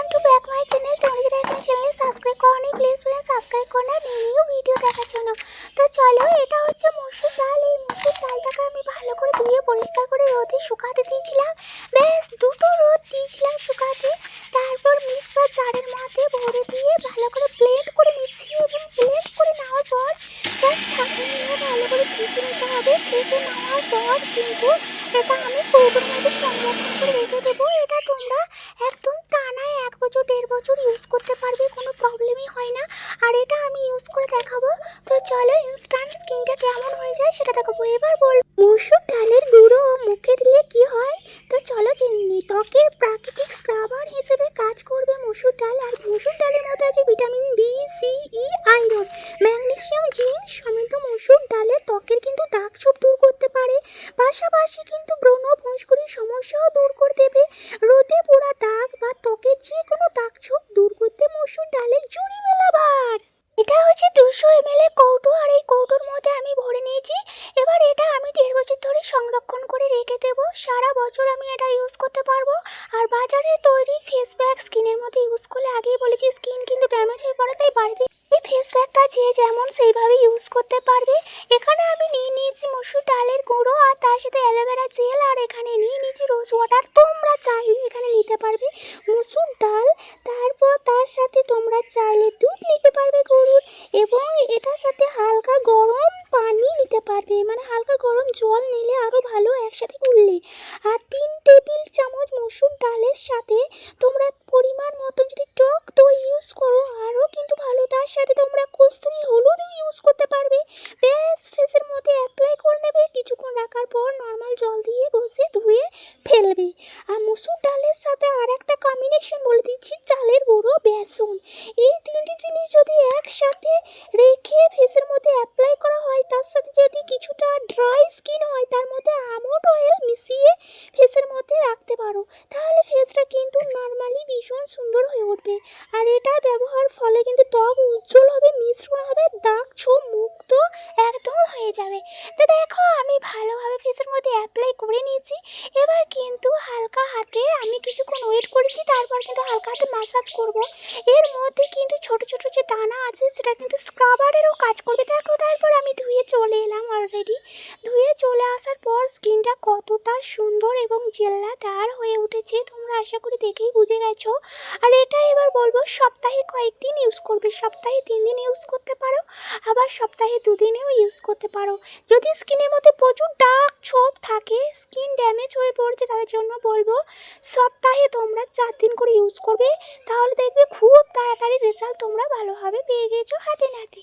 Welcome to back my channel. তোমরা যারা এখন চ্যানেলে সাবস্ক্রাইব করোনি প্লিজ সাবস্ক্রাইব করো না নিউ ভিডিও দেখার জন্য। তো চলো, এটা হচ্ছে মসুর ডাল। এই মসুর ডালটাকে আমি ভালো করে ধুয়ে পরিষ্কার করে রোদে শুকাতে দিয়েছিলাম। বেশ দুটো রোদ দিয়েছিলাম শুকাতে। তারপর মিক্সার জারের মধ্যে ভরে দিয়ে ভালো করে ব্লেন্ড করে নিচ্ছি এবং ব্লেন্ড করে নেওয়ার পর তার ছাঁকনি নিয়ে ভালো করে ছেঁকে নিতে হবে। ছেঁকে নেওয়ার পর কিন্তু এটা আমি কৌটোর মধ্যে সংরক্ষণ করে রেখে দেবো। এটা তোমরা একদম টানা 1 বছর 1.5 বছর ইউজ করতে পারবে, কোনো প্রবলেমই হয় না। আর এটা আমি ইউজ করে দেখাবো। তো চলো, ইনস্ট্যান্ট স্কিনটা কেমন হয়ে যায় সেটা দেখাবো। এবার বল, মসুর ডালের গুঁড়ো মুখে দিলে কি হয়? তো চলো জেনে নিই। ত্বকের প্রাকৃতিক স্ক্রাবার হিসেবে কাজ করবে মসুর ডাল। আর মসুর ডালের মধ্যে আছে ভিটামিন বি, সি, ই, আয়রন, ম্যাগনেসিয়াম, জিঙ্ক সমৃদ্ধ মসুর ডালে ত্বকের কিন্তু দাগ ছোপ দূর করতে পারে। পাশাপাশি কিন্তু ব্রণ ফুসকুড়ির সমস্যাও দূর করে দেবে। রোদে পোড়া দাগ বা ত্বকের যে কোনো দাগ ছোপ দূর করতে মসুর ডালের জুড়ি মেলাবার। এটা হচ্ছে 200 ml কৌটো, আর এই কৌটোর মধ্যে আমি ভরে নিয়েছি। এবার এটা আমি 1.5 বছর ধরে সংরক্ষণ করে রেখে দেবো। সারা বছর আমি এটা ইউজ করতে পারবো। আর বাজারে তৈরি ফেস প্যাক স্কিনের মধ্যে ইউজ করলে, আগেই বলেছি স্কিন কিন্তু ড্যামেজ হয়ে পড়ে, তাই বাড়িতে এই ফেস প্যাকটা যে যেমন সেইভাবে ইউজ করতে পারবে। এখানে আমি নিয়ে নিয়েছি মসুর ডালের গুঁড়ো, আর তার সাথে অ্যালোভেরা জেল, আর এখানে নিয়ে নিয়েছি রোজ ওয়াটার। তোমরা চাইলে এখানে নিতে পারবে মসুর ডাল, তারপর তার সাথে তোমরা চাইলে দুধ নিতে পারবে গরুর, এবং এটার সাথে হালকা গরম পানি নিতে পারবে, মানে হালকা গরম জল নিলে আরও ভালো একসাথে করলে। আর 3 টেবিল চামচ মসুর ডালের সাথে তোমরা পরিমাণ মতন যদি টক দই ইউজ করো আরও কিন্তু ভালো। তার সাথে তোমরা কস্তুরি হলুদও ইউজ করতে পারবে। বেশ ফেসের মধ্যে অ্যাপ্লাই করে নেবে। কিছুক্ষণ রাখার পর নর্মাল জল দিয়ে ঘষে ধুয়ে ফেলবে। আর মসুর ডালের সাথে আর একটা কম্বিনেশন বলে দিচ্ছি, চালের গুঁড়ো, বেসন। এই 3টি জিনিস যদি একসাথে রেখে ফেসের মধ্যে অ্যাপ্লাই করা হয়, তার সাথে যদি কিছুটা ড্রাই স্কিন হয় তার মধ্যে আমন্ড অয়েল মিশিয়ে ফেসের মধ্যে রাখতে পারো, তাহলে ফেসটা কিন্তু নর্মালি ভীষণ সুন্দর হয়ে উঠবে। আর এটা ব্যবহার ফলে কিন্তু ত্বক উজ্জ্বল হবে, মিশ্রণ হবে, দাগ ছোপ মুক্ত একদম হয়ে যাবে। তো দেখো, আমি ভালোভাবে ফেসের মধ্যে অ্যাপ্লাই করে নিয়েছি। এবার কিন্তু হালকা হাতে আমি কিছুক্ষণ ওয়েট করেছি, তারপর কিন্তু হালকা হাতে ম্যাসাজ করব। এর মধ্যে কিন্তু ছোট ছোট যে দানা আছে সেটা কিন্তু স্ক্রাবারেরও কাজ করবে। দেখো, তারপর আমি ধুয়ে চলে এলাম। অলরেডি ধুয়ে চলে আসার পর স্কিনটা কতটা সুন্দর এবং জেল্লাদার হয়ে উঠেছে তোমরা আশা করি দেখেই বুঝে গেছো। আর এটা এবার বলবো, সপ্তাহে কয়েকদিন ইউজ করবে। সপ্তাহে 3 দিন ইউজ করতে পারো, আবার সপ্তাহে 2 দিনেও ইউজ করতে পারো। যদি স্কিনের মধ্যে প্রচুর দাগ ছোপ থাকে, স্কিন ড্যামেজ হয়ে পড়ছে, তাদের জন্য বলবো সপ্তাহে তোমরা 4 দিন করে ইউজ করবে। তাহলে দেখবে খুব তাড়াতাড়ি রেজাল্ট তোমরা ভালোভাবে পেয়ে গেছো হাতে নাতে।